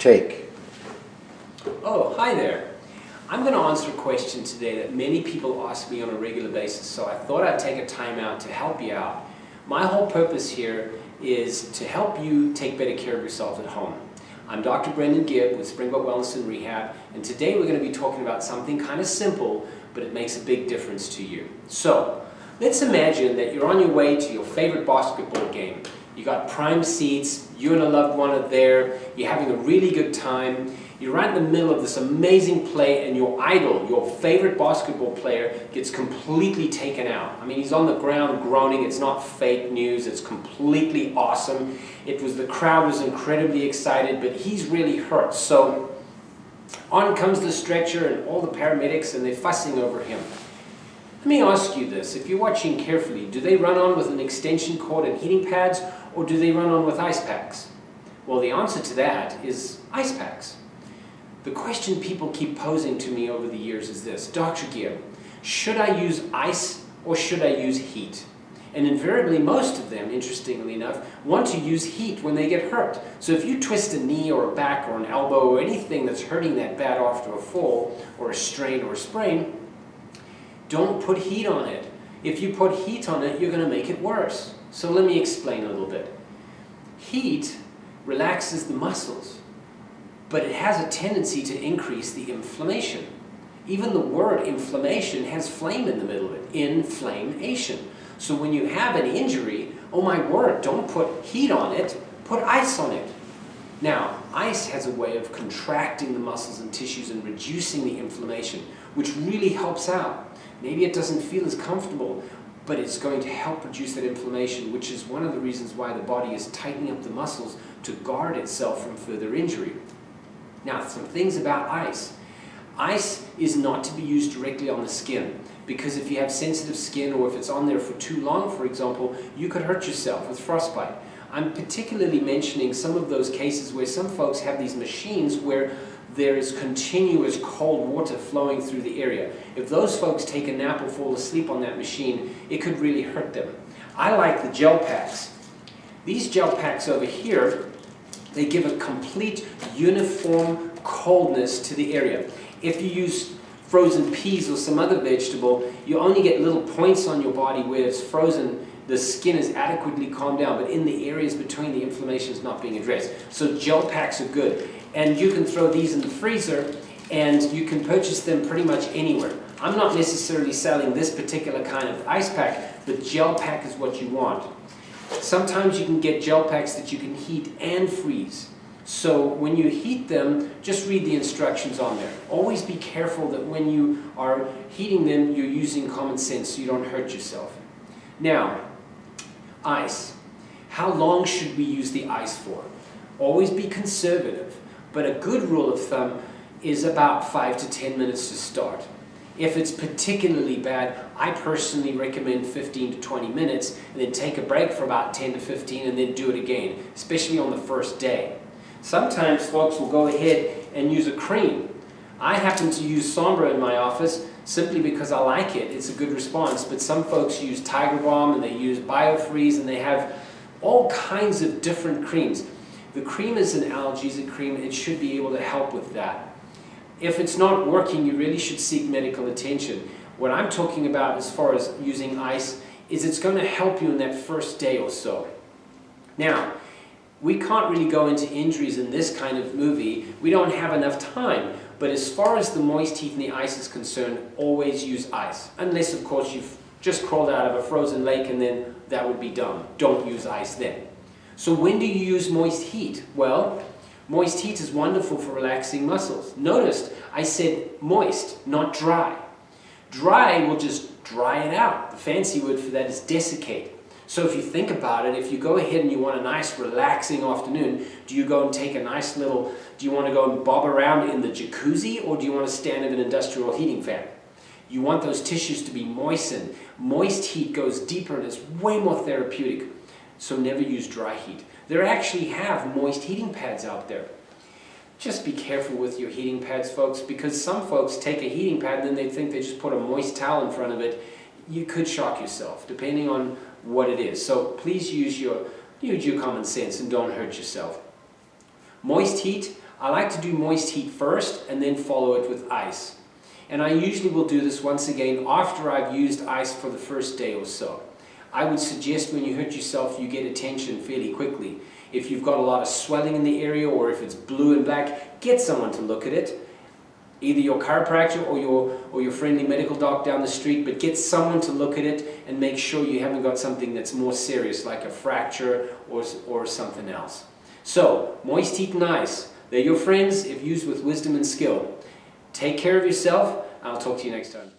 Take. Oh, hi there. I'm going to answer a question today that many people ask me on a regular basis, so I thought I'd take a time out to help you out. My whole purpose here is to help you take better care of yourself at home. I'm Dr. Brendan Gibb with Springbok Wellness and Rehab, and today we're going to be talking about something kind of simple, but it makes a big difference to you. So, let's imagine that you're on your way to your favorite basketball game. You got prime seats, you and a loved one are there, you're having a really good time, you're right in the middle of this amazing play and your idol, your favorite basketball player, gets completely taken out. I mean, he's on the ground groaning, it's not fake news, it's completely awesome. The crowd was incredibly excited, but he's really hurt. So on comes the stretcher and all the paramedics and they're fussing over him. Let me ask you this, if you're watching carefully, do they run on with an extension cord and heating pads, or do they run on with ice packs? Well, the answer to that is ice packs. The question people keep posing to me over the years is this: Dr. Gibb, should I use ice or should I use heat? And invariably, most of them, interestingly enough, want to use heat when they get hurt. So if you twist a knee or a back or an elbow or anything that's hurting that bad after a fall or a strain or a sprain, don't put heat on it. If you put heat on it, you're going to make it worse. So let me explain a little bit. Heat relaxes the muscles, but it has a tendency to increase the inflammation. Even the word inflammation has flame in the middle of it, inflammation. So when you have an injury, oh my word, don't put heat on it, put ice on it. Now, ice has a way of contracting the muscles and tissues and reducing the inflammation, which really helps out. Maybe it doesn't feel as comfortable, but it's going to help reduce that inflammation, which is one of the reasons why the body is tightening up the muscles to guard itself from further injury. Now, some things about ice. Ice is not to be used directly on the skin, because if you have sensitive skin or if it's on there for too long, for example, you could hurt yourself with frostbite. I'm particularly mentioning some of those cases where some folks have these machines where there is continuous cold water flowing through the area. If those folks take a nap or fall asleep on that machine, it could really hurt them. I like the gel packs. These gel packs over here, they give a complete uniform coldness to the area. If you use frozen peas or some other vegetable, you only get little points on your body where it's frozen. The skin is adequately calmed down, but in the areas between, the inflammation is not being addressed. So gel packs are good. And you can throw these in the freezer, and you can purchase them pretty much anywhere. I'm not necessarily selling this particular kind of ice pack, but gel pack is what you want. Sometimes you can get gel packs that you can heat and freeze. So when you heat them, just read the instructions on there. Always be careful that when you are heating them, you're using common sense so you don't hurt yourself. Now, ice. How long should we use the ice for? Always be conservative, but a good rule of thumb is about 5 to 10 minutes to start. If it's particularly bad, I personally recommend 15 to 20 minutes and then take a break for about 10 to 15 and then do it again, especially on the first day. Sometimes folks will go ahead and use a cream. I happen to use Sombra in my office simply because I like it. It's a good response, but some folks use Tiger Balm and they use BioFreeze and they have all kinds of different creams. The cream is an analgesic cream. It should be able to help with that. If it's not working, you really should seek medical attention. What I'm talking about as far as using ice is it's going to help you in that first day or so. Now, we can't really go into injuries in this kind of movie. We don't have enough time. But as far as the moist heat and the ice is concerned, always use ice. Unless, of course, you've just crawled out of a frozen lake and then that would be dumb. Don't use ice then. So when do you use moist heat? Well, moist heat is wonderful for relaxing muscles. Notice I said moist, not dry. Dry will just dry it out. The fancy word for that is desiccate. So if you think about it, if you go ahead and you want a nice relaxing afternoon, do you go and take a nice little, do you want to go and bob around in the jacuzzi, or do you want to stand in an industrial heating fan? You want those tissues to be moistened. Moist heat goes deeper and it's way more therapeutic. So never use dry heat. There actually have moist heating pads out there. Just be careful with your heating pads, folks, because some folks take a heating pad and then they think they just put a moist towel in front of it. You could shock yourself, depending on what it is. So please use your common sense and don't hurt yourself. Moist heat, I like to do moist heat first and then follow it with ice. And I usually will do this once again after I've used ice for the first day or so. I would suggest when you hurt yourself, you get attention fairly quickly. If you've got a lot of swelling in the area, or if it's blue and black, get someone to look at it. Either your chiropractor or your friendly medical doc down the street, but get someone to look at it and make sure you haven't got something that's more serious, like a fracture or something else. So, moist heat and ice, they're your friends if used with wisdom and skill. Take care of yourself. I'll talk to you next time.